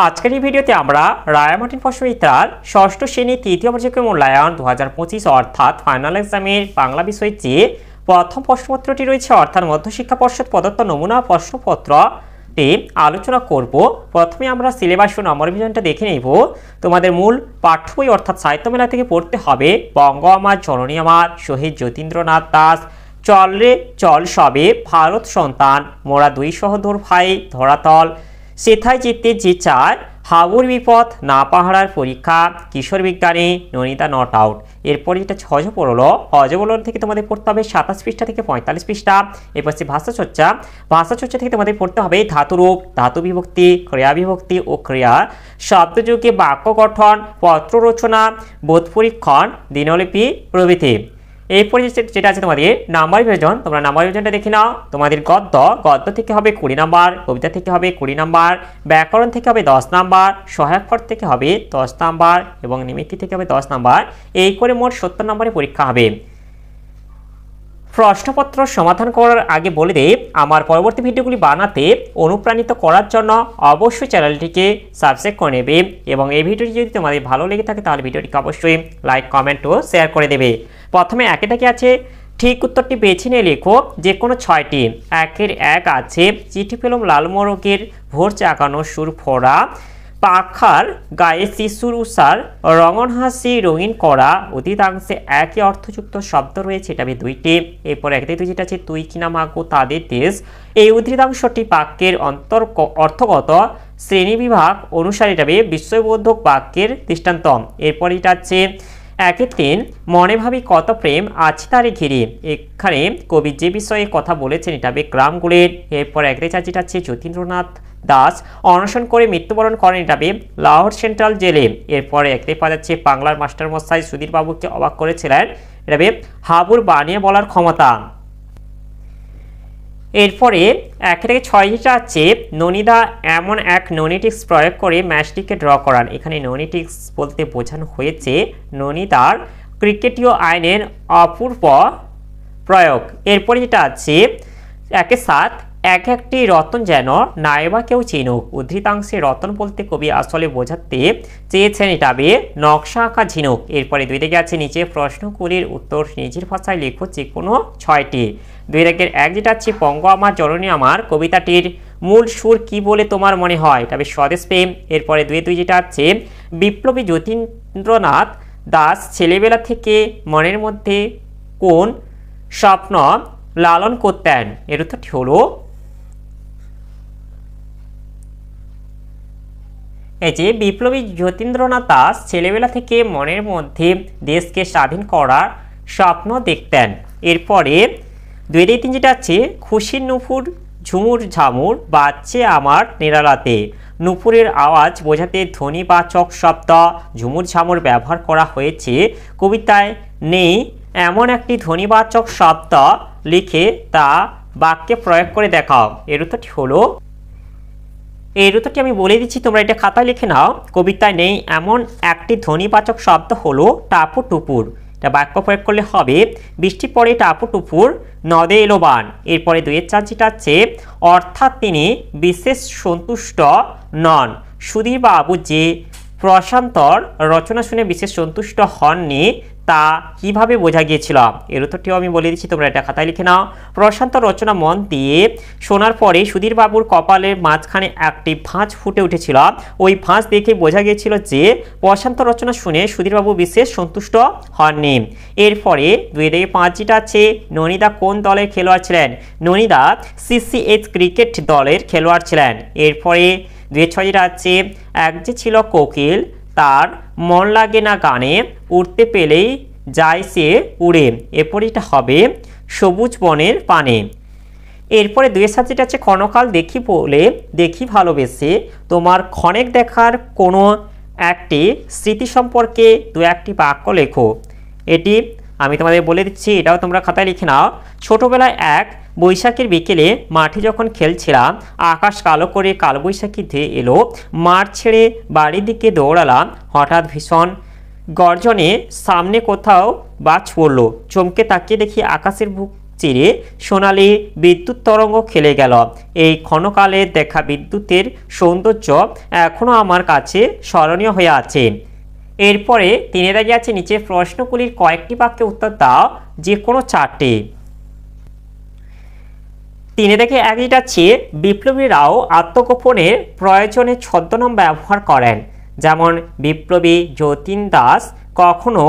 আজকের এই ভিডিওতে আমরা রায়ামার্টিন পশ্চিমিত্রার ষষ্ঠ শ্রেণী তৃতীয় পর্যায়ের মূল্যায়ন 2025 অর্থাৎ ফাইনাল এক্সামের বাংলা বিষয়ে যে প্রথম প্রশ্নপত্রটি রয়েছে অর্থাৎ মধ্যশিক্ষা পর্ষদ প্রদত্ত নমুনা প্রশ্নপত্রটি আলোচনা করব। প্রথমে আমরা সিলেবাস ও নম্বর বিভাজনটা দেখে নেব। তোমাদের মূল পাঠ্য বই অর্থাৎ সাহিত্য মেলা থেকে পড়তে হবে বঙ্গ আমার জননী আমার, শহীদ যতীন্দ্রনাথ দাস, চল রে চল সবে, ভারত সন্তান, মোরা দুই সহোদর ভাই, ধরাতল, সেথায় জিততে যে চায়, হাবুর বিপদ, না পাহাড়ার পরীক্ষা, কিশোর বিজ্ঞানী, ননিতা নট আউট। এরপরে যেটা হজবরল, হজবরল থেকে তোমাদের পড়তে হবে 27 পৃষ্ঠা থেকে 45 পৃষ্ঠা। এরপর ভাষাচর্চা, ভাষাচর্চা থেকে তোমাদের পড়তে হবে ধাতুরূপ, ধাতু বিভক্তি, ক্রিয়া বিভক্তি ও ক্রিয়া, শব্দযোগে বাক্য গঠন, পত্র রচনা, বোধ পরীক্ষণ, দিনলিপি প্রভৃতি। এরপরে যেটা আছে তোমাদের নাম্বার বিভাজন, তোমরা নাম্বার বিভাজনটা দেখে নাও। তোমাদের গদ্য থেকে হবে 20 নাম্বার, কবিতা থেকে হবে 20 নাম্বার, ব্যাকরণ থেকে হবে 10 নাম্বার, সহায়ক পাঠ থেকে হবে 10 নাম্বার এবং নিমিত্তি থেকে হবে 10 নাম্বার। এই করে মোট 70 নাম্বারের পরীক্ষা হবে। প্রশ্নপত্র সমাধান করার আগে বলে দেই, আমার পরবর্তী ভিডিওগুলি বানাতে অনুপ্রাণিত করার জন্য অবশ্যই চ্যানেলটিকে সাবস্ক্রাইব করে নেবে এবং এই ভিডিওটি যদি তোমাদের ভালো লেগে থাকে তাহলে ভিডিওটিকে অবশ্যই লাইক, কমেন্ট ও শেয়ার করে দেবে। প্রথমে একে থেকে আছে, ঠিক উত্তরটি বেছে নিয়ে লেখো যে কোনো 6টি। একের 1 আছে, চিঠি পেলাম লাল মোরগের ভোর চাকানো সুর ফোড়া, পাখার গায়ে শিশুর উষার, রঙন হাসি রঙিন করা। অতীতাংশে একই অর্থযুক্ত শব্দ রয়েছে, এটা 2টি। এরপর 1 থেকে 2 যেটা আছে, তুই কিনা মাগো তাদের দেশ। এই উদ্ধৃতাংশটি বাক্যের অর্থগত শ্রেণীবিভাগ অনুসারে যাবে বিস্ময়বোধক বাক্যের দৃষ্টান্ত। এরপর এটা আছে 1-3, মনে ভাবি কত প্রেম আছে তারে ঘিরে। এখানে কবি যে বিষয়ে কথা বলেছেন এটা হবে গ্রামগুলির। এরপর 1 থেকে 4 যেটা আছে, যতীন্দ্রনাথ দাস অনশন করে মৃত্যুবরণ করেন, এটা হবে লাহোর সেন্ট্রাল জেলে। এরপরে 1 থেকে 5 যাচ্ছে, বাংলার মাস্টারমশাই সুধীর বাবুকে অবাক করেছিলেন, এটা হবে হাবুর বানিয়ে বলার ক্ষমতা। এরপরে 1 থেকে 6 যেটা আছে, ননিদা এমন এক ননিটিক্স প্রয়োগ করে ম্যাচটিকে ড্র করান। এখানে ননিটিক্স বলতে বোঝানো হয়েছে ননিদার ক্রিকেটীয় আইনের অপূর্ব প্রয়োগ। এরপরে যেটা আছে 1-7, এক একটি রতন যেন নাইবা কেউ চিনুক। উদ্ধৃতাংশে রতন বলতে কবি আসলে বোঝাতে চেয়েছেন এটা হবে নকশা আঁকা ঝিনুক। এরপরে 2 থেকে আছে, নিচে প্রশ্নগুলির উত্তর নিজের ভাষায় লেখো যে কোনো 6টি। 2 থেকে 1 যেটা আছে, বঙ্গ আমার জননী আমার কবিতাটির মূল সুর কি বলে তোমার মনে হয়, এটা হবে স্বদেশ প্রেম। এরপরে 2 যেটা আছে, বিপ্লবী যতীন্দ্রনাথ দাস ছেলেবেলা থেকে মনের মধ্যে কোন স্বপ্ন লালন করতেন। এর উত্তরটি হলো এই যে বিপ্লবী যতীন্দ্রনাথ দাস ছেলেবেলা থেকে মনের মধ্যে দেশকে স্বাধীন করার স্বপ্ন দেখতেন। এরপরে 2 থেকে 3 যেটা আছে, খুশির নুপুর ঝুমুর ঝামুর বাজছে আমার নিরালাতে। নুপুরের আওয়াজ বোঝাতে ধ্বনিবাচক শব্দ ঝুমুর ঝামুর ব্যবহার করা হয়েছে। কবিতায় নেই এমন একটি ধ্বনিবাচক শব্দ, লিখে তা বাক্যে প্রয়োগ করে দেখাও। এর উত্তরটি হলো, এর উত্তরটি আমি বলে দিচ্ছি, তোমরা এটা খাতায় লিখে নাও। কবিতায় নেই এমন একটি ধ্বনিবাচক শব্দ হলো টাপু টুপুর। এটা বাক্য প্রয়োগ করলে হবে, বৃষ্টি পড়ে টাপু টুপুর নদে এলো বান। এরপরে 2-4 যেটা আছে, অর্থাৎ তিনি বিশেষ সন্তুষ্ট নন। সুধীর বাবু যে প্রশান্তর রচনা শুনে বিশেষ সন্তুষ্ট হননি তা কিভাবে বোঝা গিয়েছিল। এর উত্তরটিও আমি বলে দিচ্ছি, তোমরা এটা খাতায় লিখে নাও। প্রশান্ত রচনা মন দিয়ে শোনার পরে সুধীর বাবুর কপালের মাঝখানে একটি ভাঁজ ফুটে উঠেছিল। ওই ভাঁজ দেখে বোঝা গিয়েছিল যে প্রশান্ত রচনা শুনে সুধীরবাবু বিশেষ সন্তুষ্ট হননি। এরপরে 2 থেকে 5 যেটা আছে, ননিদা কোন দলের খেলোয়াড় ছিলেন। ননিদা CCH ক্রিকেট দলের খেলোয়াড় ছিলেন। এরপরে 2-6 যেটা আছে, এক যে ছিল কোকিল তার মন লাগে না গানে, উড়তে পেলেই যায় সে উড়ে। এরপরে এটা হবে সবুজ বনের পানে। এরপরে 2-7 যেটা আছে, ক্ষণকাল দেখি বলে দেখি ভালোবেসে তোমার ক্ষণেক দেখার কোনো একটি স্মৃতি সম্পর্কে 2-1টি বাক্য লেখো। এটি আমি তোমাদের বলে দিচ্ছি, এটাও তোমরা খাতায় লিখে নাও। ছোটবেলায় এক বৈশাখের বিকেলে মাঠে যখন খেলছিলাম, আকাশ কালো করে কালবৈশাখী ধেয়ে এলো। মাঠ ছেড়ে বাড়ির দিকে দৌড়ালাম, হঠাৎ ভীষণ গর্জনে সামনে কোথাও বাজ পড়ল। চমকে তাকিয়ে দেখি আকাশের বুক চিরে সোনালি বিদ্যুৎ তরঙ্গ খেলে গেল। এই ক্ষণকালে দেখা বিদ্যুতের সৌন্দর্য এখনও আমার কাছে স্মরণীয় হয়ে আছে। এরপরে তিনি দাঁড়িয়ে আছে নিচে প্রশ্নগুলির কয়েকটি বাক্যে উত্তর দাও, যে কোনো চারটি। তিনি দেখে এক যেটা আছে, বিপ্লবীরাও আত্মগোপনের প্রয়োজনে ছদ্মনাম ব্যবহার করেন। যেমন বিপ্লবী যতীন দাস কখনো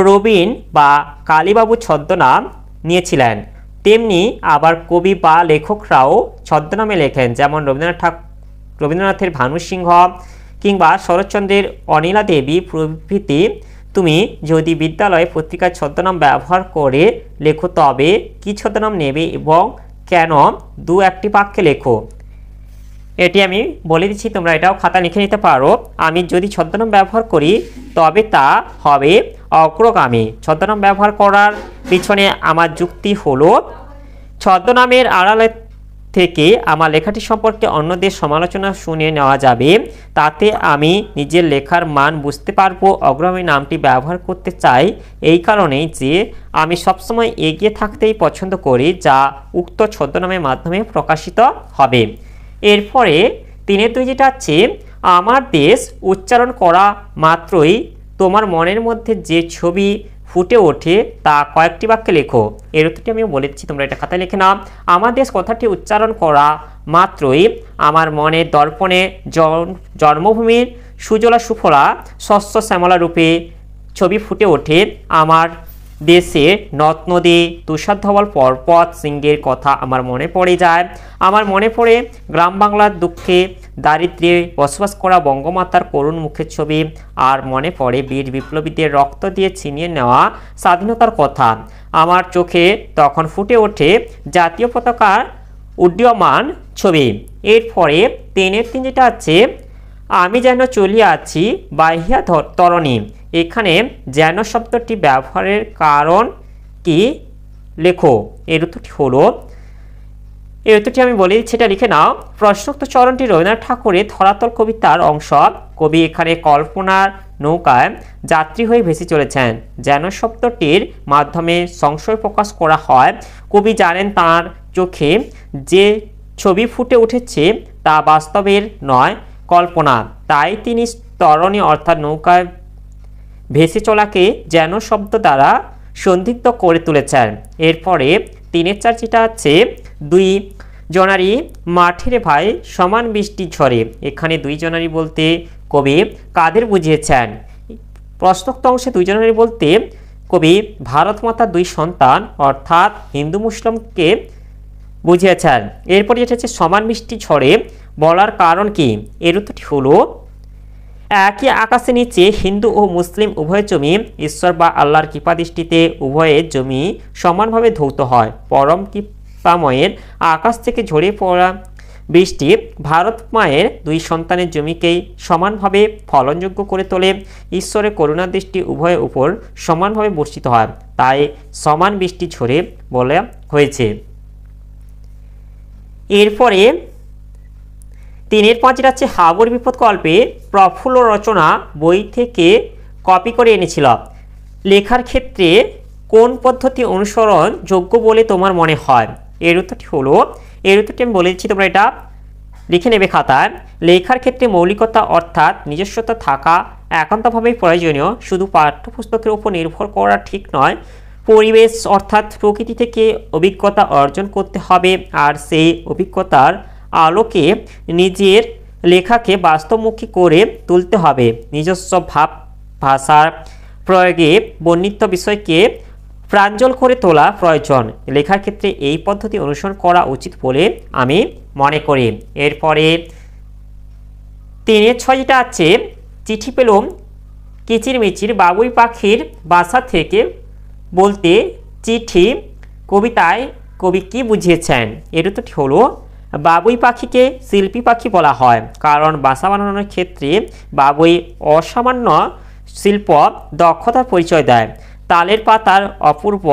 রবিন বা কালীবাবু ছদ্মনাম নিয়েছিলেন, তেমনি আবার কবি বা লেখকরাও ছদ্মনামে লেখেন। যেমন রবীন্দ্রনাথের ভানু সিংহ কিংবা শরৎচন্দ্রের অনিলা দেবী প্রভৃতি। তুমি যদি বিদ্যালয়ে পত্রিকার ছদ্মনাম ব্যবহার করে লেখো তবে কি ছদ্মনাম নেবে এবং কেন, দু একটি বাক্যে লেখো। এটি আমি বলে দিচ্ছি, তোমরা এটাও খাতা লিখে নিতে পারো। আমি যদি ছদ্মনাম ব্যবহার করি তবে তা হবে অগ্রগামী। ছদ্মনাম ব্যবহার করার পিছনে আমার যুক্তি হলো, ছদ্মনামের আড়ালে থেকে আমার লেখাটি সম্পর্কে অন্যদের সমালোচনা শুনে নেওয়া যাবে, তাতে আমি নিজের লেখার মান বুঝতে পারবো। অগ্রগামী নামটি ব্যবহার করতে চাই এই কারণেই যে আমি সবসময় এগিয়ে থাকতেই পছন্দ করি, যা উক্ত ছদ্মনামের মাধ্যমে প্রকাশিত হবে। এরপরে 3-2 যেটা আছে, আমার দেশ উচ্চারণ করা মাত্রই তোমার মনের মধ্যে যে ছবি ফুটে ওঠে তা কয়েকটি বাক্যে লেখো। এর উত্তরটি আমি বলে দিচ্ছি, তোমরা এটা খাতায় লিখে নাও। আমার দেশ কথাটি উচ্চারণ করা মাত্রই আমার মনের দর্পণে জন্মভূমির সুজলা সুফলা শস্য শ্যামলা রূপে ছবি ফুটে ওঠে। আমার দেশের নদ নদী তুষার ধবল পর্বত শৃঙ্গের কথা আমার মনে পড়ে যায়। আমার মনে পড়ে গ্রাম বাংলার দুঃখে দারিদ্র্যে বসবাস করা বঙ্গমাতার করুণ মুখের ছবি। আর মনে পড়ে বীর বিপ্লবীদের রক্ত দিয়ে ছিনিয়ে নেওয়া স্বাধীনতার কথা। আমার চোখে তখন ফুটে ওঠে জাতীয় পতাকার উড্ডীয়মান ছবি। এরপরে 3-3 যেটা আছে, আমি যেন চলিয়া আছি বাহিয়া তরণী। এখানে যেন শব্দটি ব্যবহারের কারণ কি, লেখো। এর উত্তরটি হলো, এই উত্তরটি আমি বলে দিচ্ছি, এটা লিখে নাও। প্রশ্নোক্ত চরণটি রবীন্দ্রনাথ ঠাকুরের ধরাতল কবিতার অংশ। কবি এখানে কল্পনার নৌকায় যাত্রী হয়ে ভেসে চলেছেন। যেন শব্দটির মাধ্যমে সংশয় প্রকাশ করা হয়। কবি জানেন তার চোখে যে ছবি ফুটে উঠেছে তা বাস্তবের নয়, কল্পনা। তাই তিনি তরণী অর্থাৎ নৌকায় ভেসে চলাকে যেন শব্দ দ্বারা সন্দিগ্ধ করে তুলেছেন। এরপরে 3-4 যেটা আছে, 2 জনারি মাঠের ভাই সমান বৃষ্টি ঝরে। এখানে 2 জনারি বলতে কবি কাদের বুঝিয়েছেন? প্রশ্নোক্ত অংশে 2 জনারি বলতে কবি ভারত মাতার 2 সন্তান অর্থাৎ হিন্দু মুসলিমকে বুঝিয়েছেন। এরপর যেটা হচ্ছে সমান বৃষ্টি ঝরে বলার কারণ কি, এর উত্তরটি হলো, একই আকাশের নিচে হিন্দু ও মুসলিম উভয় জমি ঈশ্বর বা আল্লাহর কৃপা দৃষ্টিতে উভয়ের জমি সমানভাবে ধৌত হয়। পরম কৃপাময়ের আকাশ থেকে ঝরে পড়া বৃষ্টি ভারত মায়ের 2 সন্তানের জমিকেই সমানভাবে ফলনযোগ্য করে তোলে। ঈশ্বরের করুণা দৃষ্টি উভয়ের উপর সমানভাবে বর্ষিত হয়, তাই সমান বৃষ্টি ঝরে বলা হয়েছে। এরপরে 3-5 আছে, হাবুর বিপদ গল্পে প্রফুল্ল রচনা বই থেকে কপি করে এনেছিল। লেখার ক্ষেত্রে কোন পদ্ধতি অনুসরণ যোগ্য বলে তোমার মনে হয়? এর উত্তরটি হলো, এর উত্তরটি আমি বলে দিচ্ছি, তোমরা এটা লিখে নেবে খাতায়। লেখার ক্ষেত্রে মৌলিকতা অর্থাৎ নিজস্বতা থাকা একান্তভাবেই প্রয়োজনীয়। শুধু পাঠ্যপুস্তকের উপর নির্ভর করা ঠিক নয়। পরিবেশ অর্থাৎ প্রকৃতি থেকে অভিজ্ঞতা অর্জন করতে হবে, আর সেই অভিজ্ঞতার আলোকে নিজের লেখাকে বাস্তবমুখী করে তুলতে হবে। নিজস্ব ভাব ভাষার প্রয়োগে বর্ণিত বিষয়কে প্রাঞ্জল করে তোলা প্রয়োজন। লেখার ক্ষেত্রে এই পদ্ধতি অনুসরণ করা উচিত বলে আমি মনে করি। এরপরে 3-6 যেটা আছে, চিঠি পেলুম কিচিরমিচির বাবুই পাখির বাসা থেকে বলতে চিঠি কবিতায় কবি কি বুঝিয়েছেন? এর উত্তরটি হলো, বাবুই পাখিকে শিল্পী পাখি বলা হয় কারণ বাসা বানানোর ক্ষেত্রে বাবুই অসামান্য শিল্প দক্ষতার পরিচয় দেয়। তালের পাতার অপূর্ব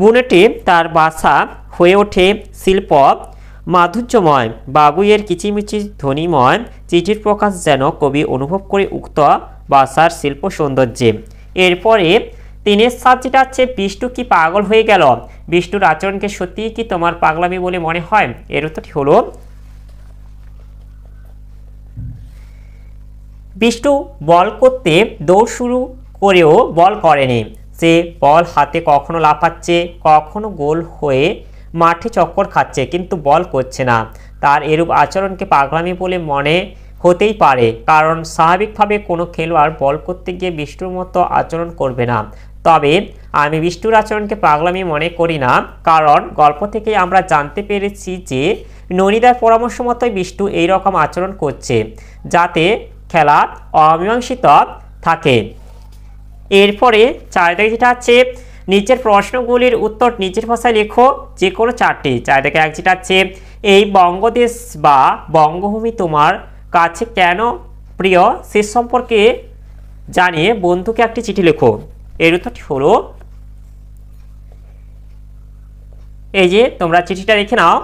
বুনেটে তার বাসা হয়ে ওঠে শিল্প মাধুর্যময়। বাবুইয়ের কিচিমিচি ধ্বনিময় চিঠির প্রকাশ যেন কবি অনুভব করে উক্ত বাসার শিল্প সৌন্দর্যে। এরপরে 3-এর সাত যেটা হচ্ছে বিষ্টু কি পাগল হয়ে গেল, বিষ্টুর আচরণকে সত্যিই কি তোমার পাগলামি বলে মনে হয়? এর উত্তরটি হলো বিষ্টু বল করতে দৌড় শুরু করেও বল করেনি। সে বল হাতে কখনো লাফাচ্ছে, কখনো গোল হয়ে মাঠে চক্কর খাচ্ছে, কিন্তু বল করছে না। তার এরূপ আচরণকে পাগলামি বলে মনে হতেই পারে, কারণ স্বাভাবিকভাবে কোনো খেলোয়াড় বল করতে গিয়ে বিষ্টুর মতো আচরণ করবে না। তবে আমি বিষ্টুর আচরণকে পাগলামি মনে করি না, কারণ গল্প থেকে আমরা জানতে পেরেছি যে ননিদার পরামর্শ মতোই বিষ্টু এইরকম আচরণ করছে, যাতে খেলা অমীমাংসিত থাকে। এরপরে 4 যেটা আছে নিচের প্রশ্নগুলির উত্তর নিজের ভাষায় লেখো, যে কোনো 4টি। 4-1 যেটা আছে এই বঙ্গদেশ বা বঙ্গভূমি তোমার কাছে কেন প্রিয় সে সম্পর্কে জানিয়ে বন্ধুকে একটি চিঠি লেখো। এর উত্তরটি হলো, এই যে তোমরা চিঠিটা লিখে নাও।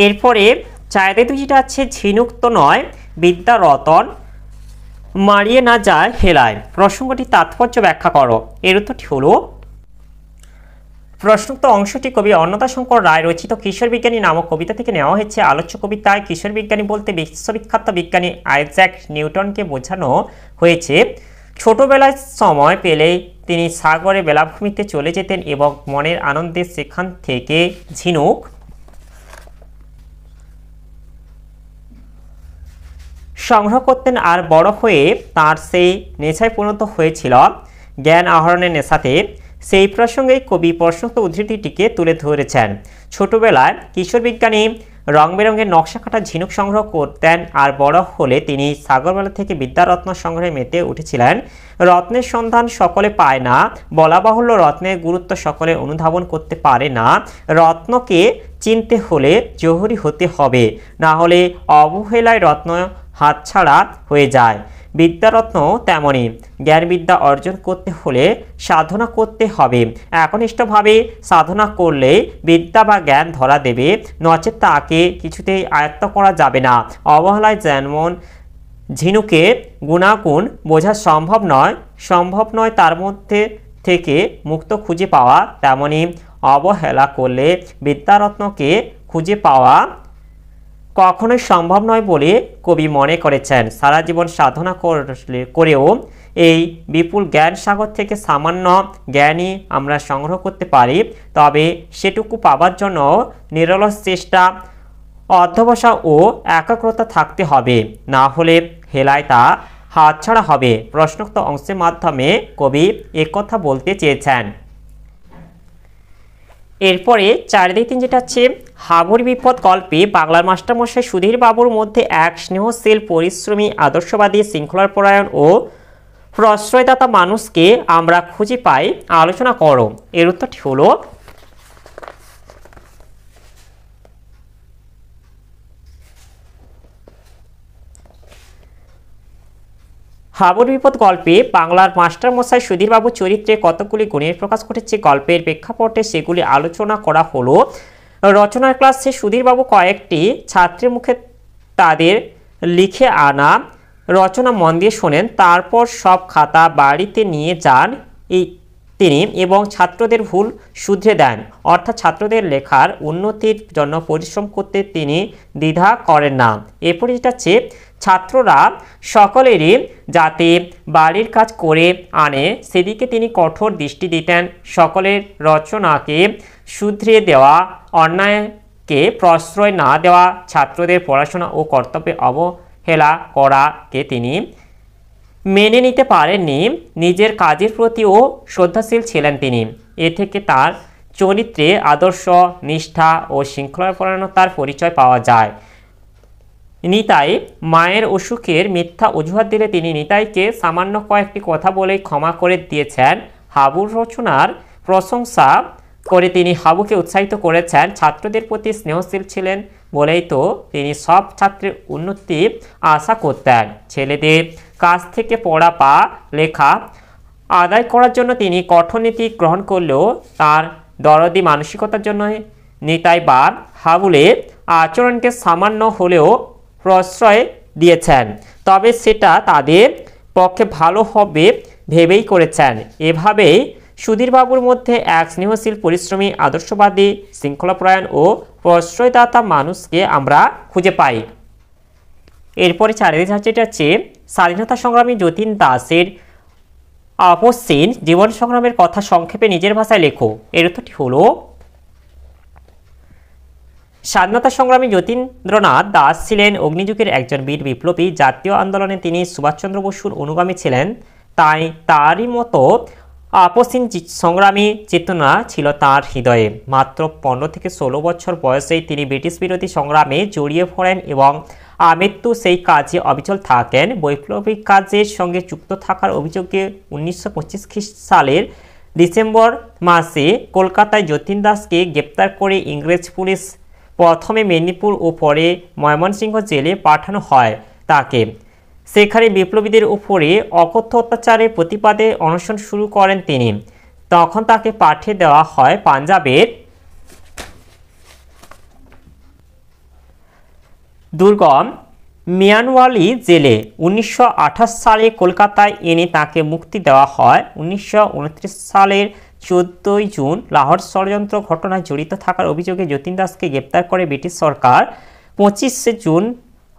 এরপরে 4-2 যেটা আছে ঝিনুক তো নয় বিদ্যা রতন মারিয়ে না যায় হেলায়, প্রসঙ্গটি তাৎপর্য ব্যাখ্যা করো। এর উত্তরটি হলো, প্রশ্নোক্ত অংশটি কবি অন্নদাশঙ্কর রায় রচিত কিশোর বিজ্ঞানী নামক কবিতা থেকে নেওয়া হয়েছে। আলোচ্য কবিতায় কিশোর বিজ্ঞানী বলতে বিশ্ববিখ্যাত বিজ্ঞানী আইজ্যাক নিউটনকে বোঝানো হয়েছে। ছোটবেলায় সময় পেলেই তিনি সাগরে বেলাভূমিতে চলে যেতেন এবং মনের আনন্দে সেখান থেকে ঝিনুক সংগ্রহ করতেন, আর বড় হয়ে তার সেই নেশায় পরিণত হয়েছিল জ্ঞান আহরণের নেশাতে। সেই প্রসঙ্গেই কবি প্রশ্নোক্ত উদ্ধৃতিটিকে তুলে ধরেছেন। ছোটবেলায় কিশোর বিজ্ঞানী রং বেরঙের নকশা কাটা ঝিনুক সংগ্রহ করতেন, আর বড় হলে তিনি সাগরবেলা থেকে বিদ্যারত্ন সংগ্রহে মেতে উঠেছিলেন। রত্নের সন্ধান সকলে পায় না, বলা বাহুল্য রত্নের গুরুত্ব সকলে অনুধাবন করতে পারে না। রত্নকে চিনতে হলে জহুরি হতে হবে, না হলে অবহেলায় রত্ন হাতছাড়া হয়ে যায়। বিদ্যারত্ন তেমনই, জ্ঞানবিদ্যা অর্জন করতে হলে সাধনা করতে হবে। একনিষ্ঠভাবে সাধনা করলে বিদ্যা বা জ্ঞান ধরা দেবে, নচেত তাকে কিছুতেই আয়ত্ত করা যাবে না। অবহেলায় যেমন ঝিনুকে গুণাগুণ বোঝা সম্ভব নয় তার মধ্যে থেকে মুক্ত খুঁজে পাওয়া, তেমনি অবহেলা করলে বিদ্যারত্নকে খুঁজে পাওয়া কখনোই সম্ভব নয় বলে কবি মনে করেছেন। সারা জীবন সাধনা করেও এই বিপুল জ্ঞান সাগর থেকে সামান্য জ্ঞানই আমরা সংগ্রহ করতে পারি, তবে সেটুকু পাবার জন্য নিরলস চেষ্টা, অধ্যবসায় ও একাগ্রতা থাকতে হবে, না হলে হেলায় তা হাতছাড়া হবে। প্রশ্নোক্ত অংশের মাধ্যমে কবি একথা বলতে চেয়েছেন। এরপরে 4-3 যেটা আছে হাবুর বিপদ গল্পে বাংলার মাস্টারমশাই সুধীর বাবুর মধ্যে এক স্নেহশীল, পরিশ্রমী, আদর্শবাদী, শৃঙ্খলাপরায়ণ ও প্রশ্রয়দাতা মানুষকে আমরা খুঁজে পাই, আলোচনা করো। এর উত্তরটি হলো, হাবুর বিপদ গল্পে বাংলার মাস্টারমশাই সুধীরবাবু চরিত্রে কতগুলি গুণের প্রকাশ ঘটেছে, গল্পের প্রেক্ষাপটে সেগুলি আলোচনা করা হলো। রচনার ক্লাসে সুধীরবাবু কয়েকটি ছাত্রের মুখে তাদের লিখে আনা রচনা মন দিয়ে শোনেন, তারপর সব খাতা বাড়িতে নিয়ে যান তিনি এবং ছাত্রদের ভুল শুধরে দেন, অর্থাৎ ছাত্রদের লেখার উন্নতির জন্য পরিশ্রম করতে তিনি দ্বিধা করেন না। এরপরে যেটা হচ্ছে ছাত্ররা সকলেরই যাতে বাড়ির কাজ করে আনে সেদিকে তিনি কঠোর দৃষ্টি দিতেন। সকলের রচনাকে শুধরিয়ে দেওয়া, অন্যায়কে প্রশ্রয় না দেওয়া, ছাত্রদের পড়াশোনা ও কর্তব্যে অবহেলা করাকে তিনি মেনে নিতে পারেননি। নিজের কাজের প্রতিও শ্রদ্ধাশীল ছিলেন তিনি। এ থেকে তার চরিত্রে আদর্শ, নিষ্ঠা ও শৃঙ্খলাপরায়ণতার পরিচয় পাওয়া যায়। নিতাই মায়ের অসুখের মিথ্যা অজুহাত দিলে তিনি নিতাইকে সামান্য কয়েকটি কথা বলেই ক্ষমা করে দিয়েছেন। হাবুর রচনার প্রশংসা করে তিনি হাবুকে উৎসাহিত করেছেন। ছাত্রদের প্রতি স্নেহশীল ছিলেন, বলেই তো তিনি সব ছাত্রের উন্নতি আশা করতেন। ছেলেদের কাছ থেকে পড়া বা লেখা আদায় করার জন্য তিনি কঠোর নীতি গ্রহণ করলেও তার দরদি মানসিকতার জন্য নিতাই বা হাবুলের আচরণকে সামান্য হলেও প্রশ্রয় দিয়েছেন। তবে সেটা তাদের পক্ষে ভালো হবে ভেবেই করেছেন। এভাবেই সুধীরবাবুর মধ্যে এক স্নেহশীল, পরিশ্রমী, আদর্শবাদী, শৃঙ্খলাপরায়ণ ও প্রশ্রয়দাতা মানুষকে আমরা খুঁজে পাই। এরপরে যেটা হচ্ছে স্বাধীনতা সংগ্রামী যতীন দাসের আপসীন জীবন সংগ্রামের কথা সংক্ষেপে নিজের ভাষায় লেখো। এর উত্তরটি হলো, স্বাধীনতা সংগ্রামী যতীন্দ্রনাথ দাস ছিলেন অগ্নিযুগের একজন বীর বিপ্লবী। জাতীয় আন্দোলনে তিনি সুভাষচন্দ্র বসুর অনুগামী ছিলেন, তাই তারই মতো আপসীন সংগ্রামী চেতনা ছিল তার হৃদয়ে। মাত্র 15 থেকে 16 বছর বয়সেই তিনি ব্রিটিশ বিরোধী সংগ্রামে জড়িয়ে পড়েন এবং আমৃত্যু সেই কাজে অবিচল থাকেন। বৈপ্লবিক কাজের সঙ্গে যুক্ত থাকার অভিযোগে 1925 সালের ডিসেম্বর মাসে কলকাতায় যতীন দাসকে গ্রেপ্তার করে ইংরেজ পুলিশ প্রথমে মেদিনীপুর ও পরে ময়মনসিংহ জেলে পাঠানো হয়। তাকে সেখানে বিপ্লবীদের উপরে অকথ্য অত্যাচারের প্রতিবাদে অনশন শুরু করেন তিনি। তখন তাকে পাঠিয়ে দেওয়া হয় পাঞ্জাবের দুর্গম মিয়ানওয়ালি জেলে। 1928 সালে কলকাতায় এনে তাকে মুক্তি দেওয়া হয়। 1929 সালের 14 জুন লাহোর ষড়যন্ত্র ঘটনায় জড়িত থাকার অভিযোগে যতীন দাসকে গ্রেপ্তার করে ব্রিটিশ সরকার। 25 জুন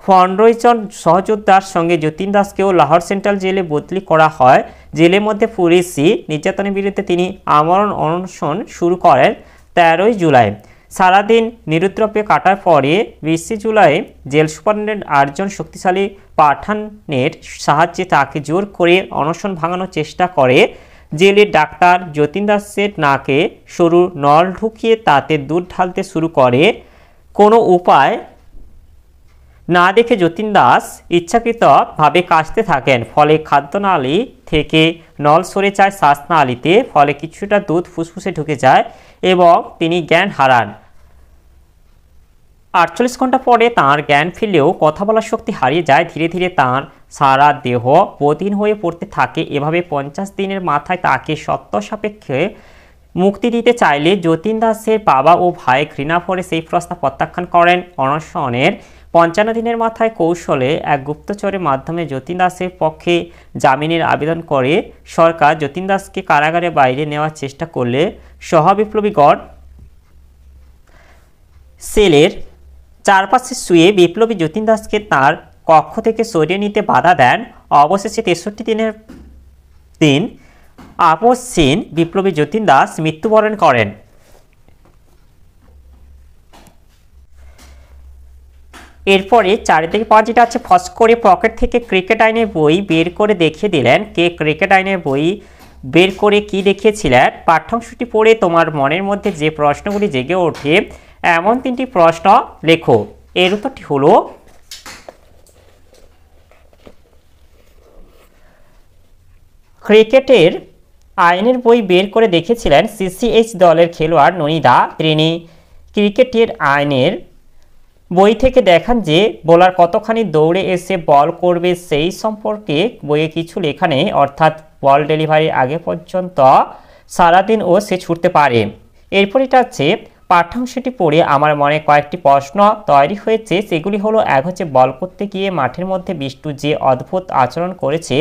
15 জন সহযোদ্ধার সঙ্গে যতীন দাসকেও লাহোর সেন্ট্রাল জেলে বদলি করা হয়। জেলের মধ্যে পুলিশি নির্যাতনের বিরুদ্ধে তিনি আমরণ অনশন শুরু করেন 13 জুলাই। সারাদিন নিরুদ্রব্যে কাটার পরে 20 জুলাই জেল সুপারিনটেন্ডেন্ট আটজন শক্তিশালী পাঠানের সাহায্যে তাকে জোর করে অনশন ভাঙানোর চেষ্টা করে। জেলের ডাক্তার যতীন দাসের নাকে সরু নল ঢুকিয়ে তাতে দুধ ঢালতে শুরু করে। কোনো উপায় না দেখে যতীন দাস ইচ্ছাকৃতভাবে কাশতে থাকেন, ফলে খাদ্যনালী থেকে নল সরে যায় শ্বাসনালীতে, ফলে কিছুটা দুধ ফুসফুসে ঢুকে যায় এবং তিনি জ্ঞান হারান। 48 ঘন্টা পরে তাঁর জ্ঞান ফিরলেও কথা বলার শক্তি হারিয়ে যায়। ধীরে ধীরে তাঁর সারা দেহ বধির হয়ে পড়তে থাকে। এভাবে 50 দিনের মাথায় তাকে সত্য সাপেক্ষে মুক্তি দিতে চাইলে যতীন দাসের বাবা ও ভাই ঘৃণা ভরে সেই প্রস্তাব প্রত্যাখ্যান করেন। অনশনের 55 দিনের মাথায় কৌশলে এক গুপ্তচরের মাধ্যমে যতীন দাসের পক্ষে জামিনের আবেদন করে সরকার। যতীন দাসকে কারাগারের বাইরে নেওয়ার চেষ্টা করলে সহবিপ্লবীগণ সেলের চারপাশে শুয়ে বিপ্লবী যতীন দাসকে তাঁর কক্ষ থেকে সরিয়ে নিতে বাধা দেন। অবশেষে 63 দিনের দিন আপসীন বিপ্লবী যতীন দাস মৃত্যুবরণ করেন। এরপরে 4 থেকে 5 যেটা আছে, ফস করে পকেট থেকে ক্রিকেট আইনের বই বের করে দেখিয়ে দিলেন। কে ক্রিকেট আইনের বই বের করে কি দেখিয়েছিলেন? পাঠ্যাংশটি পড়ে তোমার মনের মধ্যে যে প্রশ্নগুলি জেগে ওঠে এমন 3টি প্রশ্ন লেখো। এর উত্তরটি হলো, ক্রিকেটের আইনের বই বের করে দেখেছিলেন সিসিএইচ দলের খেলোয়াড় ননিদা। তিনি ক্রিকেটের আইনের বই থেকে দেখান যে বোলার কতখানি দৌড়ে এসে বল করবে সেই সম্পর্কে বইয়ে কিছু লেখা নেই, অর্থাৎ বল ডেলিভারির আগে পর্যন্ত সারাদিন ও সে ছুটতে পারে। এরপর এটা হচ্ছে, পাঠ্যাংশটি পড়ে আমার মনে কয়েকটি প্রশ্ন তৈরি হয়েছে। সেগুলি হলো, এক হচ্ছে বল করতে গিয়ে মাঠের মধ্যে বিষ্টু যে অদ্ভুত আচরণ করেছে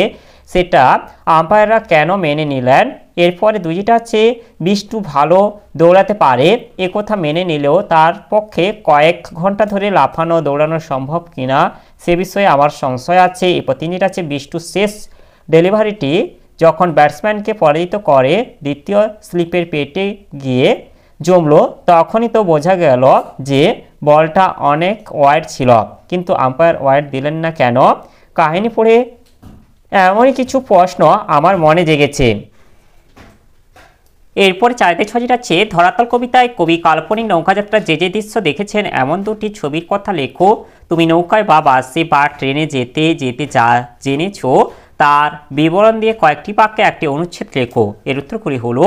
সেটা আম্পায়াররা কেন মেনে নিলেন। এরপরে 2টা আছে, বিষ্টু ভালো দৌড়াতে পারে একথা মেনে নিলেও তার পক্ষে কয়েক ঘন্টা ধরে লাফানো দৌড়ানো সম্ভব কিনা সে বিষয়ে আমার সংশয় আছে। এরপর 3টা আছে, বিষ্টু শেষ ডেলিভারিটি যখন ব্যাটসম্যানকে পরাজিত করে দ্বিতীয় স্লিপের পেটে গিয়ে জমলো, তখনই তো বোঝা গেল যে বলটা অনেক ওয়াইড ছিল, কিন্তু আম্পায়ার ওয়াইড দিলেন না কেন? কাহিনী পড়ে এমনই কিছু প্রশ্ন আমার মনে জেগেছে। এরপরে 4 থেকে 6 যেটা আছে, ধরাতল কবিতায় কবি কাল্পনিক নৌকাযাত্রার যে যে দৃশ্য দেখেছেন এমন 2টি ছবির কথা লেখো। তুমি নৌকায় বা বাসে বা ট্রেনে যেতে যেতে যা জেনেছো তার বিবরণ দিয়ে কয়েকটি বাক্যে একটি অনুচ্ছেদ লেখো। এর উত্তরগুলি হলো,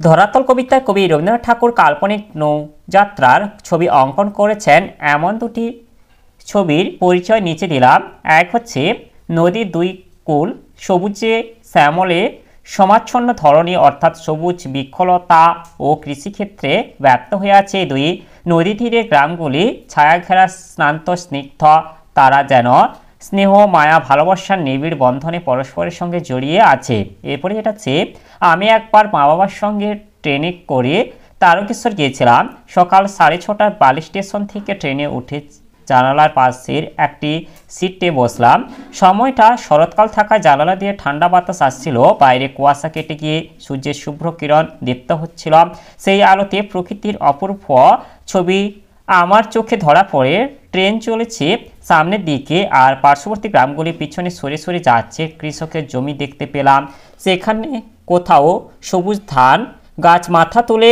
ধরাতল কবিতায় কবি রবীন্দ্রনাথ ঠাকুর কাল্পনিক নৌযাত্রার ছবি অঙ্কন করেছেন। এমন দুটি ছবির পরিচয় নিচে দিলাম। এক হচ্ছে নদীর দুই কূল সবুজে শ্যামলে সমাচ্ছন্ন ধরনী, অর্থাৎ সবুজ বৃক্ষলতা ও কৃষিক্ষেত্রে ব্যাপ্ত হয়ে আছে। দুই, নদী তীরের গ্রামগুলি ছায়াঘেরা স্নান্ত স্নিগ্ধ, তারা যেন স্নেহ মায়া ভালোবাসার নিবিড় বন্ধনে পরস্পরের সঙ্গে জড়িয়ে আছে। এরপরে যেটা হচ্ছে আমি একবার মা বাবার সঙ্গে ট্রেনে করে তারকেশ্বর গিয়েছিলাম। সকাল 6:30টায় বালি স্টেশন থেকে ট্রেনে উঠে জানালার পাশের একটি সিটে বসলাম। সময়টা শরৎকাল থাকায় জানালা দিয়ে ঠান্ডা বাতাস আসছিল। বাইরে কুয়াশা কেটে গিয়ে সূর্যের শুভ্র কিরণ দীপ্ত হচ্ছিল। সেই আলোতে প্রকৃতির অপূর্ব ছবি আমার চোখে ধরা পড়ে। ট্রেন চলেছে সামনের দিকে আর পার্শ্ববর্তী গ্রামগুলি পিছনে সরে সরে যাচ্ছে। কৃষকের জমি দেখতে পেলাম, সেখানে কোথাও সবুজ ধান গাছ মাথা তুলে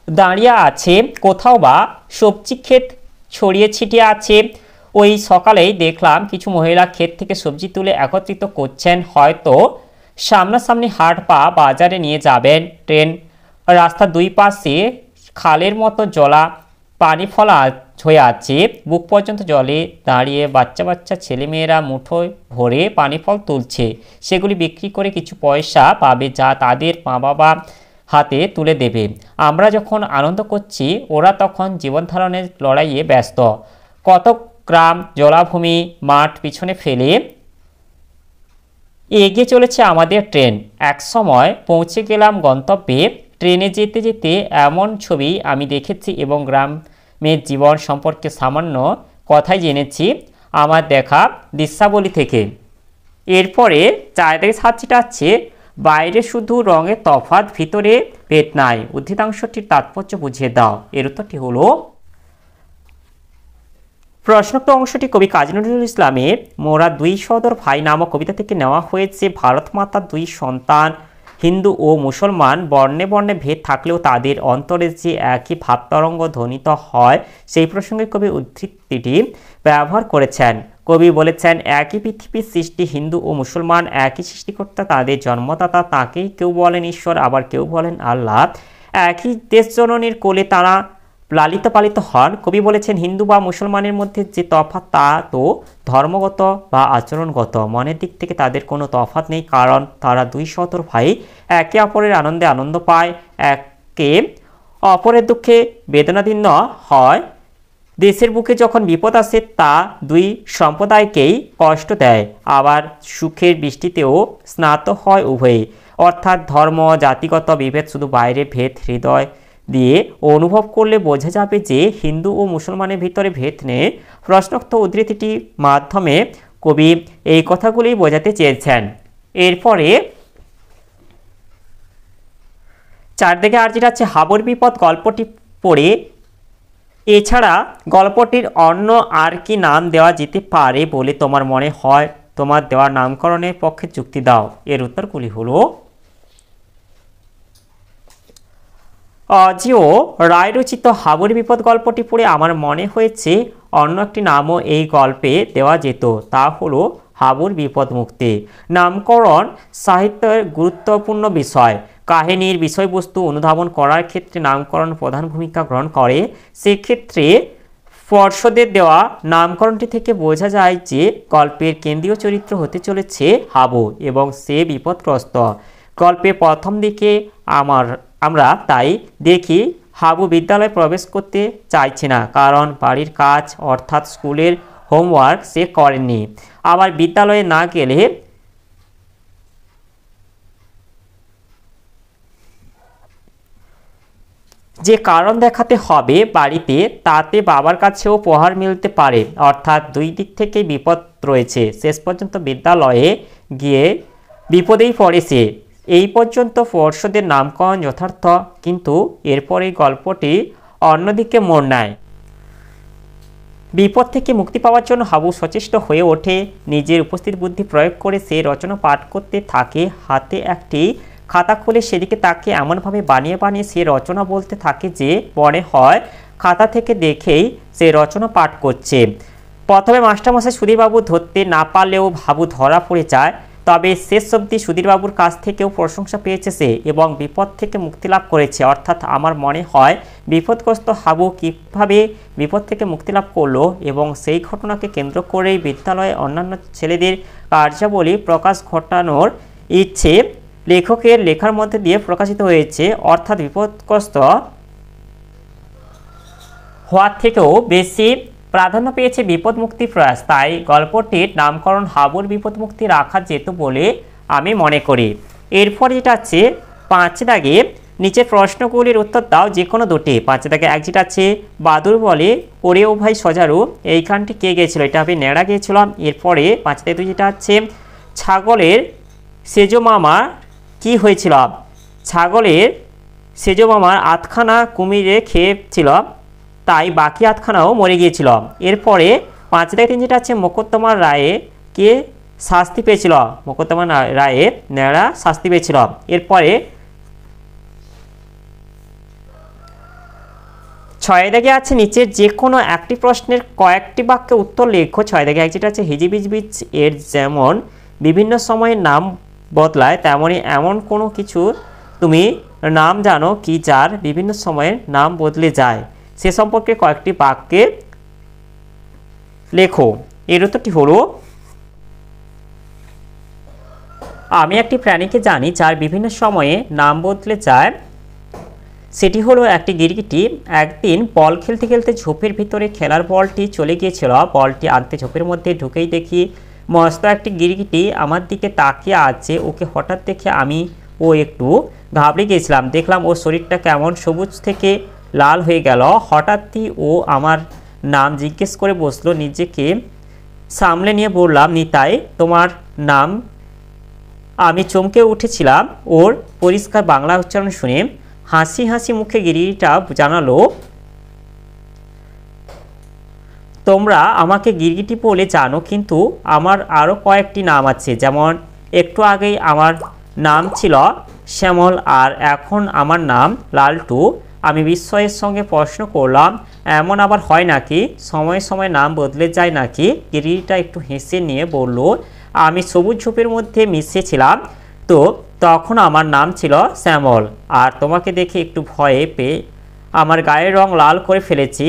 দাঁড়িয়ে আছে, কোথাও বা সবজি ক্ষেত ছড়িয়ে ছিটিয়ে আছে। ওই সকালেই দেখলাম কিছু মহিলা ক্ষেত থেকে সবজি তুলে একত্রিত করছেন, হয়তো সামনাসামনি হাট বা বাজারে নিয়ে যাবেন। ট্রেন রাস্তার দুই পাশে খালের মতো জলা পানি ফলা হয়ে আছে। বুক পর্যন্ত জলে দাঁড়িয়ে বাচ্চা বাচ্চা ছেলেমেয়েরা মুঠোয় ভরে পানি ফল তুলছে। সেগুলি বিক্রি করে কিছু পয়সা পাবে, যা তাদের মা বাবা হাতে তুলে দেবে। আমরা যখন আনন্দ করছি, ওরা তখন জীবন ধারণের লড়াইয়ে ব্যস্ত। কত গ্রাম জলাভূমি মাঠ পিছনে ফেলে এগিয়ে চলেছে আমাদের ট্রেন। এক সময় পৌঁছে গেলাম গন্তব্যে। ট্রেনে যেতে যেতে এমন ছবি আমি দেখেছি এবং গ্রামের জীবন সম্পর্কে সামান্য কথাই জেনেছি আমার দেখা দৃশ্যাবলী থেকে। এরপরে 4 থেকে 7 আছে বাইরে শুধু রঙের তফাৎ, ভিতরে ভেদ নাই। উদ্ধৃতাংশটির তাৎপর্য বুঝিয়ে দাও। এর উত্তরটি হলো প্রশ্নোক্ত অংশটি কবি কাজী নজরুল ইসলামের মোরা দুই সদর ভাই নামক কবিতা থেকে নেওয়া হয়েছে। ভারত মাতার দুই সন্তান হিন্দু ও মুসলমান, বর্ণে বর্ণে ভেদ থাকলেও তাদের অন্তরে যে একই ভাবতরঙ্গ ধ্বনিত হয়, সেই প্রসঙ্গে কবি উদ্ধৃতিটি ব্যবহার করেছেন। কবি বলেছেন, একই পৃথিবীর সৃষ্টি, হিন্দু ও মুসলমান একই সৃষ্টিকর্তা, তাদের জন্মদাতা, তাকেই কেউ বলেন ঈশ্বর, আবার কেউ বলেন আল্লাহ। একই দেশ জননীর কোলে তারা লালিত পালিত হন। কবি বলেছেন, হিন্দু বা মুসলমানের মধ্যে যে তফাৎ তা তো ধর্মগত বা আচরণগত, মনের দিক থেকে তাদের কোনো তফাৎ নেই, কারণ তারা দুই সহোদর ভাই, একে অপরের আনন্দে আনন্দ পায়, একে অপরের দুঃখে বেদনাধীন হয়। দেশের বুকে যখন বিপদ আসে তা দুই সম্প্রদায়কেই কষ্ট দেয়, আবার সুখের বৃষ্টিতেও স্নাত হয় উভয়ই। অর্থাৎ ধর্ম জাতিগত বিভেদ শুধু বাইরে ভেদ, হৃদয় দিয়ে অনুভব করলে বোঝা যাবে যে হিন্দু ও মুসলমানের ভিতরে ভেদ নেই। প্রশ্নোক্ত উদ্ধৃতিটির মাধ্যমে কবি এই কথাগুলি বোঝাতে চেয়েছেন। এরপরে 4 থেকে 8 যেটা আছে হাবর বিপদ গল্পটি পড়ে এছাড়া গল্পটির অন্য আর কি নাম দেওয়া যেতে পারে বলে তোমার মনে হয়, তোমার দেওয়া নামকরণের পক্ষে যুক্তি দাও। এর উত্তরগুলি হলো অজিও রায় রচিত হাবর বিপদ গল্পটি পড়ে আমার মনে হয়েছে অন্য একটি নামও এই গল্পে দেওয়া যেত, তা হলো হাবর বিপদ মুক্তি। নামকরণ সাহিত্যের গুরুত্বপূর্ণ বিষয়। কাহিনীর বিষয়বস্তু অনুধাবন করার ক্ষেত্রে নামকরণ প্রধান ভূমিকা গ্রহণ করে। সেক্ষেত্রে পর্ষদের দেওয়া নামকরণটি থেকে বোঝা যায় যে গল্পের কেন্দ্রীয় চরিত্র হতে চলেছে হাবু এবং সে বিপদগ্রস্ত। গল্পের প্রথম দিকে আমরা তাই দেখি হাবু বিদ্যালয়ে প্রবেশ করতে চাইছে না, কারণ বাড়ির কাজ অর্থাৎ স্কুলের হোমওয়ার্ক সে করেনি। আবার বিদ্যালয়ে না গেলে যে কারণ দেখাতে হবে বাড়িতে, তাতে বাবার কাছেও প্রহার মিলতে পারে। অর্থাৎ দুই দিক থেকেই বিপদ রয়েছে। শেষ পর্যন্ত বিদ্যালয়ে গিয়ে বিপদেই পড়েছে। এই পর্যন্ত পর্ষদের নামকরণ যথার্থ, কিন্তু এরপরে গল্পটি অন্যদিকে মোড় নেয়। বিপদ থেকে মুক্তি পাওয়ার জন্য হাবু সচেষ্ট হয়ে ওঠে। নিজের উপস্থিত বুদ্ধি প্রয়োগ করে সে রচনা পাঠ করতে থাকে। হাতে একটি খাতা খুলে সেদিকে তাকে এমনভাবে বানিয়ে বানিয়ে সে রচনা বলতে থাকে যে মনে হয় খাতা থেকে দেখেই সে রচনা পাঠ করছে। প্রথমে মাস্টারমশাই সুধীরবাবু ধরতে না পারলেও ভাবু ধরা পড়ে যায়, তবে শেষ অবধি সুধীরবাবুর কাছ থেকেও প্রশংসা পেয়েছে সে এবং বিপদ থেকে মুক্তি লাভ করেছে। অর্থাৎ আমার মনে হয় বিপদগ্রস্ত হাবু কীভাবে বিপদ থেকে মুক্তি লাভ করলো এবং সেই ঘটনাকে কেন্দ্র করেই বিদ্যালয়ে অন্যান্য ছেলেদের কার্যাবলী প্রকাশ ঘটানোর ইচ্ছে লেখকের লেখার মধ্যে দিয়ে প্রকাশিত হয়েছে। অর্থাৎ বিপদগ্রস্ত হওয়ার থেকেও বেশি প্রাধান্য পেয়েছে বিপদমুক্তি প্রয়াস। তাই গল্পটির নামকরণ হাবুর বিপদমুক্তি রাখা যেত বলে আমি মনে করি। এরপর যেটা আছে 5 দাগে নিচের প্রশ্নগুলির উত্তর দাও যে কোনো দুটি। 5 দাগে এক যেটা আছে বাদুর বলে ওরে ও ভাই সজারু, এই গানটি কে গেছিল? এটা আমি নেড়া গিয়েছিলাম। এরপরে 5 দাগে 2 যেটা আছে ছাগলের সেজো মামার কি হয়েছিল? ছাগলের সেজো মামার আধখানা কুমিরে খেয়েছিল, তাই বাকি আধখানাও মরে গিয়েছিল। এরপরে 5 দাগে 3 যেটা আছে মোকদ্দমার রায়ে কে শাস্তি পেয়েছিল? মোকদ্দমার রায়ে নেড়া শাস্তি পেয়েছিল। এরপরে 6 দাগে আছে নিচের যে কোনো একটি প্রশ্নের কয়েকটি বাক্যে উত্তর লেখো। 6 দাগে 1 যেটা আছে হিজিবিজবিজ এর যেমন বিভিন্ন সময়ে নাম বদলায়, তেমনি এমন কোনো কিছু তুমি নাম জানো কি যার বিভিন্ন সময়ে নাম বদলে যায়, সে সম্পর্কে কয়েকটি বাক্যে লেখো। এর উত্তরটি হলো আমি একটি প্রাণীকে জানি যার বিভিন্ন সময়ে নাম বদলে যায়, সেটি হলো একটি গিরগিটি। একদিন বল খেলতে খেলতে ঝোপের ভিতরে খেলার বলটি চলে গিয়েছিল। বলটি আনতে ঝোপের মধ্যে ঢুকেই দেখি মস্ত একটি গিরগিটি আমার দিকে তাকিয়ে আছে। ওকে হঠাৎ দেখে আমি একটু ঘাবড়ে গিয়েছিলাম। দেখলাম ওর শরীরটা কেমন সবুজ থেকে লাল হয়ে গেল। হঠাৎই ও আমার নাম জিজ্ঞেস করে বসলো। নিজেকে সামলে নিয়ে বললাম, নিতাই, তোমার নাম? আমি চমকে উঠেছিলাম ওর পরিষ্কার বাংলা উচ্চারণ শুনে। হাসি হাসি মুখে গিরগিটিটা জানালো, তোমরা আমাকে গিরগিটি বলে জানো, কিন্তু আমার আরও কয়েকটি নাম আছে। যেমন একটু আগেই আমার নাম ছিল শ্যামল আর এখন আমার নাম লালটু। আমি বিস্ময়ের সঙ্গে প্রশ্ন করলাম, এমন আবার হয় নাকি? সময়ে সময়ে নাম বদলে যায় নাকি? গিরগিটিটা একটু হেসে নিয়ে বলল, আমি সবুজ ঝোপের মধ্যে মিশেছিলাম তো তখন আমার নাম ছিল শ্যামল, আর তোমাকে দেখে একটু ভয়ে পেয়ে আমার গায়ের রং লাল করে ফেলেছি,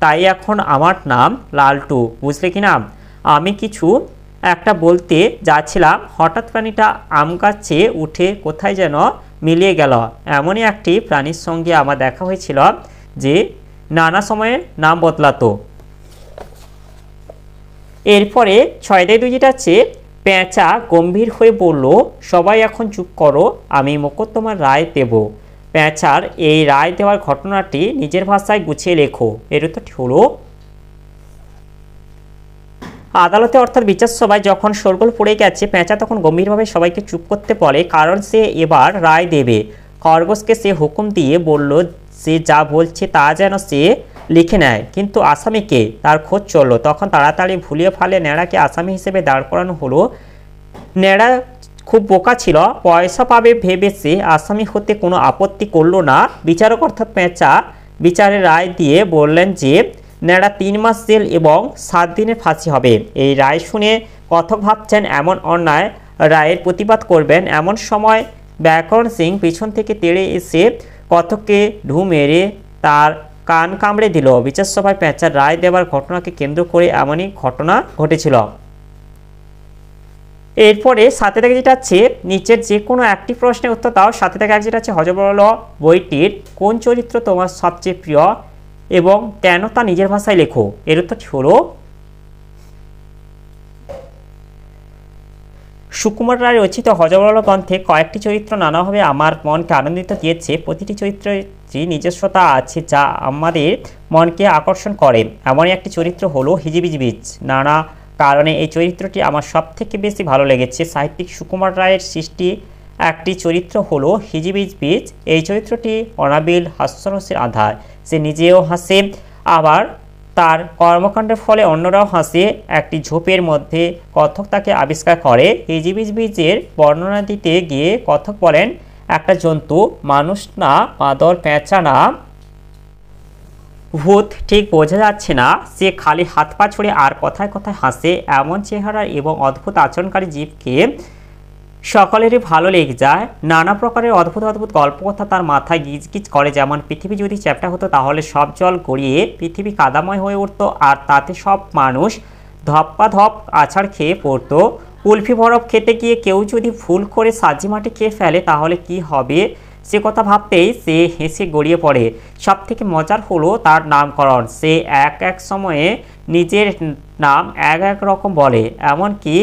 তাই এখন আমার নাম লালটু, বুঝলে কি না? আমি কিছু একটা বলতে যাচ্ছিলাম, হঠাৎ প্রাণীটা আম গাছে উঠে কোথায় যেন মিলিয়ে গেল। এমনই একটি প্রাণীর সঙ্গে আমার দেখা হয়েছিল যে নানা সময়ে নাম বদলাতো। এরপরে 6 দাগে 2 যেটা আছে পেঁচা গম্ভীর হয়ে বলল, সবাই এখন চুপ করো, আমি মোকদ্দমার রায় দেব। পেঁচার এই রায় দেওয়ার ঘটনাটি নিজের ভাষায় গুছিয়ে লেখো। এর উত্তরটি হলো আদালতে অর্থাৎ বিচার সভায় যখন শোরগোল পড়ে গেছে, পেঁচা তখন গম্ভীরভাবে সবাইকে চুপ করতে বলে, কারণ সে এবার রায় দেবে। খরগোশকে সে হুকুম দিয়ে বলল সে যা বলছে তা যেন সে লিখে নেয়, কিন্তু আসামিকে তার খোঁজ চলল। তখন তাড়াতাড়ি ভুলিয়ে ফালে ন্যাড়াকে আসামি হিসেবে দাঁড় করানো হলো। ন্যাড়া খুব বোকা ছিল, পয়সা পাবে ভেবে সে আসামি হতে কোনো আপত্তি করলো না। বিচারক অর্থাৎ পেঁচা বিচারের রায় দিয়ে বললেন যে ন্যাড়া 3 মাস জেল এবং 7 দিনের ফাঁসি হবে। এই রায় শুনে কথক ভাবছেন এমন অন্যায় রায়ের প্রতিবাদ করবেন। এমন সময় ব্যাকরণ সিং পিছন থেকে তেড়ে এসে কথককে ঢু মেরে তার কান কামড়ে দিল। বিচার সভায় পেঁচার রায় দেওয়ার ঘটনাকে কেন্দ্র করে এমনই ঘটনা ঘটেছিল। এরপরে 7 দাগে যেটা আছে নিচের যে কোনো একটি প্রশ্নের উত্তর দাও। 7 দাগে 1 যেটা আছে হযবরল বইটির কোন চরিত্র তোমার সবচেয়ে প্রিয় এবং কেন তা নিজের ভাষায় লেখো। এর উত্তরটি হলো সুকুমার রায় রচিত হযবরল গ্রন্থে কয়েকটি চরিত্র নানাভাবে আমার মনকে আনন্দিত দিয়েছে। প্রতিটি চরিত্রের নিজস্বতা আছে যা আমাদের মনকে আকর্ষণ করে। এমনই একটি চরিত্র হলো হিজিবিজবিজ। নানা কারণে এই চরিত্রটি আমার সবথেকে বেশি ভালো লেগেছে। সাহিত্যিক সুকুমার রায়ের সৃষ্টি একটি চরিত্র হলো হিজিবিজবিজ। এই চরিত্রটি অনাবিল হাস্যরসের আধার। সে নিজেও হাসে, আবার তার কর্মকাণ্ডের ফলে অন্যরাও হাসে। একটি ঝোপের মধ্যে কথক তাকে আবিষ্কার করে। হিজিবিজবিজের বর্ণনা দিতে গিয়ে কথক বলেন, একটা জন্তু, মানুষ না, বাঁদর, পেঁচা না, ভূত ঠিক বোঝা যাচ্ছে না, সে খালি হাত পা ছড়ে আর কথায় কথায় হাসে। এমন চেহারার এবং অদ্ভুত আচরণকারী জীবকে সকলেরই ভালো লেগে যায়। নানা প্রকারের অদ্ভুত অদ্ভুত গল্প কথা তার মাথায় গিজগিজ করে। যেমন পৃথিবী যদি চ্যাপ্টা হতো তাহলে সব জল গড়িয়ে পৃথিবী কাদাময় হয়ে উঠতো, আর তাতে সব মানুষ ধপ্পা ধপ আছাড় খেয়ে পড়তো। কুলফি বরফ খেতে গিয়ে কেউ যদি ভুল করে সাজি মাটি খেয়ে ফেলে তাহলে কি হবে, সে কথা ভাবতেই সে হেসে গড়িয়ে পড়ে। সব থেকে মজার হলো তার নামকরণ। সে এক এক সময়ে নিজের নাম এক এক রকম বলে, এমনকি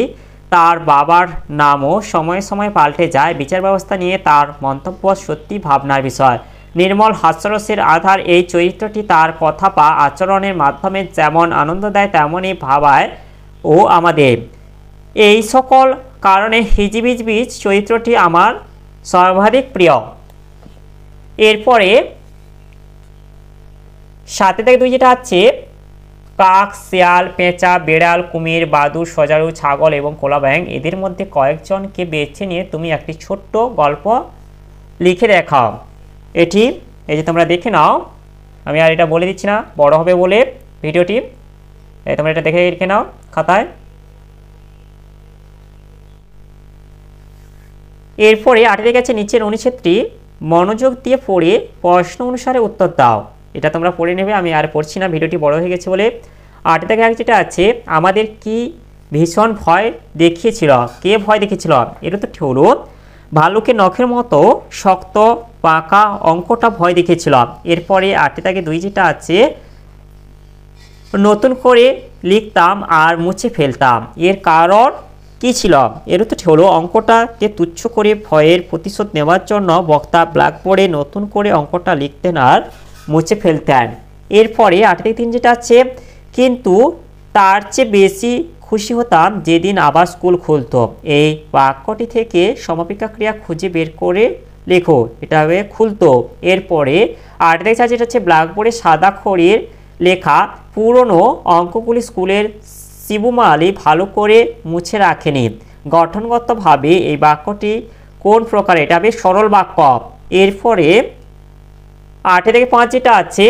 তার বাবার নামও সময়ে সময়ে পাল্টে যায়। বিচার ব্যবস্থা নিয়ে তার মন্তব্য সত্যি ভাবনার বিষয়। নির্মল হাস্যরসের আধার এই চরিত্রটি তার কথা বা আচরণের মাধ্যমে যেমন আনন্দ দেয় তেমনই ভাবায় ও আমাদের। এই সকল কারণে হিজিবিজবিজ চরিত্রটি আমার সর্বাধিক প্রিয়। এরপরে 7-2 যেটা আছে, কাক, শিয়াল, পেঁচা, বেড়াল, কুমির, বাদুড়, সজারু, ছাগল এবং কোলা ব্যাঙ, এদের মধ্যে কয়েকজনকে বেছে নিয়ে তুমি একটি ছোট্ট গল্প লিখে দেখাও। এটি এই যে তোমরা দেখে নাও, আমি আর এটা বলে দিচ্ছি না, বড় হবে বলে ভিডিওটি, তোমরা এটা দেখে লিখে নাও খাতায়। এরপরে 8 গেছে নিচের অনুচ্ছেদটি মনোযোগ দিয়ে পড়ে প্রশ্ন অনুসারে উত্তর দাও। এটা তোমরা পড়ে নেবে, আমি আর পড়ছি না, ভিডিওটি বড় হয়ে গেছে বলে। 8 যেটা আছে, আমাদের কি ভীষণ ভয় দেখিয়েছিল, কে ভয় দেখেছিল? এটা তো হলো ভালুকের নখের মতো শক্ত পাকা অঙ্কটা ভয় দেখেছিল। এরপরে 8-2 যেটা আছে, নতুন করে লিখতাম আর মুছে ফেলতাম, এর কারণ কি ছিল? এর তো হলো অঙ্কটাকে তুচ্ছ করে ভয়ের প্রতিশোধ নেওয়ার জন্য বক্তা ব্ল্যাকবোর্ডে নতুন করে অঙ্কটা লিখতেন আর মুছে ফেলতেন। এরপরে 8-3 যেটা আছে, কিন্তু তার চেয়ে বেশি খুশি হতাম যেদিন আবার স্কুল খুলতো। এই বাক্যটি থেকে সমাপিকা ক্রিয়া খুঁজে বের করে লেখো, এটা হবে খুলতো। এরপরে 8-4 যেটা হচ্ছে, ব্ল্যাকবোর্ডে সাদা খড়ির লেখা পুরনো অঙ্কগুলি স্কুলের শিবুমা আলী ভালো করে মুছে রাখেনি। গঠনগতভাবে এই বাক্যটি কোন প্রকার? এটা হবে সরল বাক্য। এরপরে 8-5 যেটা আছে,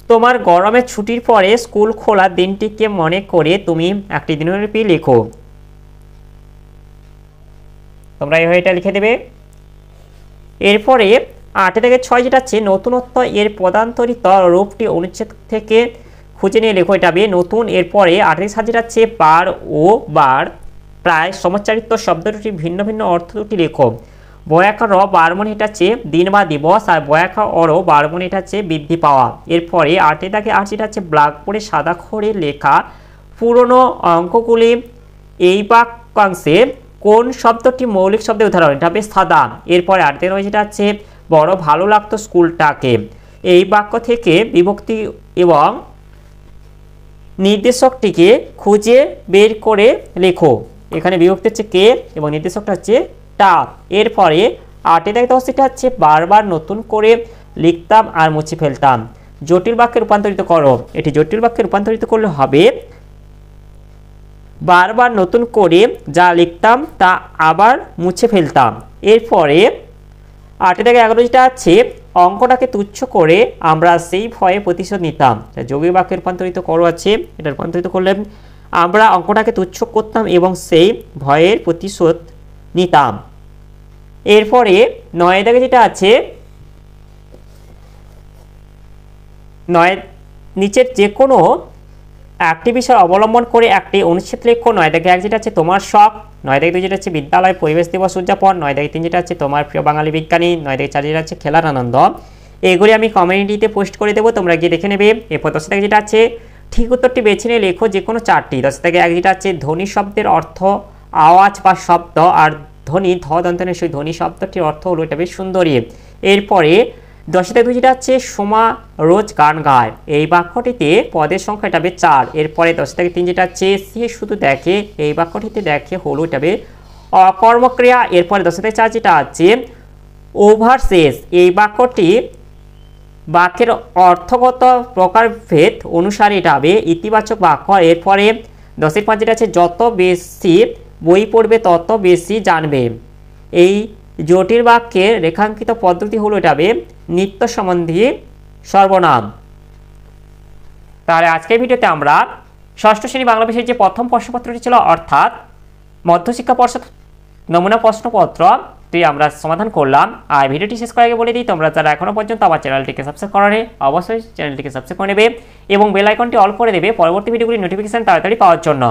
তোমার গরমের ছুটির পরে স্কুল খোলার দিনটিকে মনে করে তুমি একটি দিনলিপি লেখো। তোমরা এটা লিখে দেবে। এরপরে 8-6 যেটা আছে, নতুনত্ব এর পদান্তরিত রূপটি অনুচ্ছেদ থেকে খুঁজে নিয়ে লেখো, এটা হবে নতুন। এরপরে 8-7 যেটা আছে, বার ও বার প্রায় সমচ্চারিত শব্দ দুটি ভিন্ন ভিন্ন অর্থ দুটি লেখো। বয়াকার বার মানে এটা হচ্ছে দিন বা দিবস, আর বয়াকার অর বার মানে এটা হচ্ছে বৃদ্ধি পাওয়া। এরপরে 8-8 যেটা আছে, ব্ল্যাকবোর্ডে সাদা খড়ে লেখা পুরনো অঙ্কগুলি এই বাক্যাংশে কোন শব্দটি মৌলিক শব্দের উদাহরণ? এটা হবে সাদা। এরপরে 8-9 যেটা আছে, বড় ভালো লাগতো স্কুলটাকে, এই বাক্য থেকে বিভক্তি এবং নির্দেশকটিকে খুঁজে বের করে লেখো। এখানে বিভক্তি হচ্ছে কে এবং নির্দেশকটা হচ্ছে টা। এরপরে 8-10 যেটা হচ্ছে, বারবার নতুন করে লিখতাম আর মুছে ফেলতাম, জটিল বাক্যে রূপান্তরিত করো। এটি জটিল বাক্যে রূপান্তরিত করলে হবে বারবার নতুন করে যা লিখতাম তা আবার মুছে ফেলতাম। এরপরে 8-11 যেটা আছে, অঙ্কটাকে তুচ্ছ করে আমরা সেই ভয়ে প্রতিশোধ নিতাম, যৌগিক বাক্যে রূপান্তরিত করো আছে। এটা রূপান্তরিত করলে আমরা অঙ্কটাকে তুচ্ছ করতাম এবং সেই ভয়ের প্রতিশোধ নিতাম। এরপরে 9 যেটা আছে, 9 নিচের যে কোনো একটি বিষয় অবলম্বন করে একটি অনুচ্ছেদ লেখো। 9-1 যেটা আছে, তোমার শখ। 9-2 যেটা আছে, বিদ্যালয় পরিবেশ দিবস উদযাপন। 9-3 যেটা আছে, তোমার প্রিয় বাঙালি বিজ্ঞানী। 9-4 যেটা আছে, খেলার আনন্দ। এগুলি আমি কমিউনিটিতে পোস্ট করে দেবো, তোমরা গিয়ে দেখে নেবে। এরপর 10 যেটা আছে, ঠিক উত্তরটি বেছে নিয়ে লেখো যে কোনো 4টি। 10-1 যেটা আছে, ধ্বনি শব্দের অর্থ আওয়াজ বা শব্দ, আর ধ্বনি দন্তের সেই ধ্বনি শব্দটির অর্থ হলো এটা বেশ সুন্দরী। এরপরে 10-2 যেটা আছে, সোমা রোজ গান গায়, এই বাক্যটিতে পদের সংখ্যা এটা হবে 4। এরপরে 10-3 যেটা আছে, সে শুধু দেখে, এই বাক্যটিতে দেখে হলো এটা হবে অকর্মক্রিয়া। এরপরে 10-4 যেটা আছে, ওভারশেষ, এই বাক্যটি বাক্যের অর্থগত প্রকারভেদ অনুসারে এটা হবে ইতিবাচক বাক্য। এরপরে 10-5 যেটা আছে, যত বেশি বই পড়বে তত বেশি জানবে, এই জটিল বাক্যের রেখাঙ্কিত পদ্ধতি হলো এটা হবে নিত্য সম্বন্ধী সর্বনাম। তাহলে আজকের ভিডিওতে আমরা ষষ্ঠ শ্রেণী বাংলা বিষয়ের যে প্রথম প্রশ্নপত্রটি ছিল অর্থাৎ মধ্যশিক্ষা পর্ষদ নমুনা প্রশ্নপত্রটি আমরা সমাধান করলাম। আর ভিডিওটি শেষ করার আগে বলে দিই, তোমরা যারা এখনও পর্যন্ত আমার চ্যানেলটিকে সাবস্ক্রাইব করেনি অবশ্যই চ্যানেলটিকে সাবস্ক্রাইব করে নেবে এবং বেল আইকনটি অল করে দেবে পরবর্তী ভিডিওগুলির নোটিফিকেশন তাড়াতাড়ি পাওয়ার জন্য।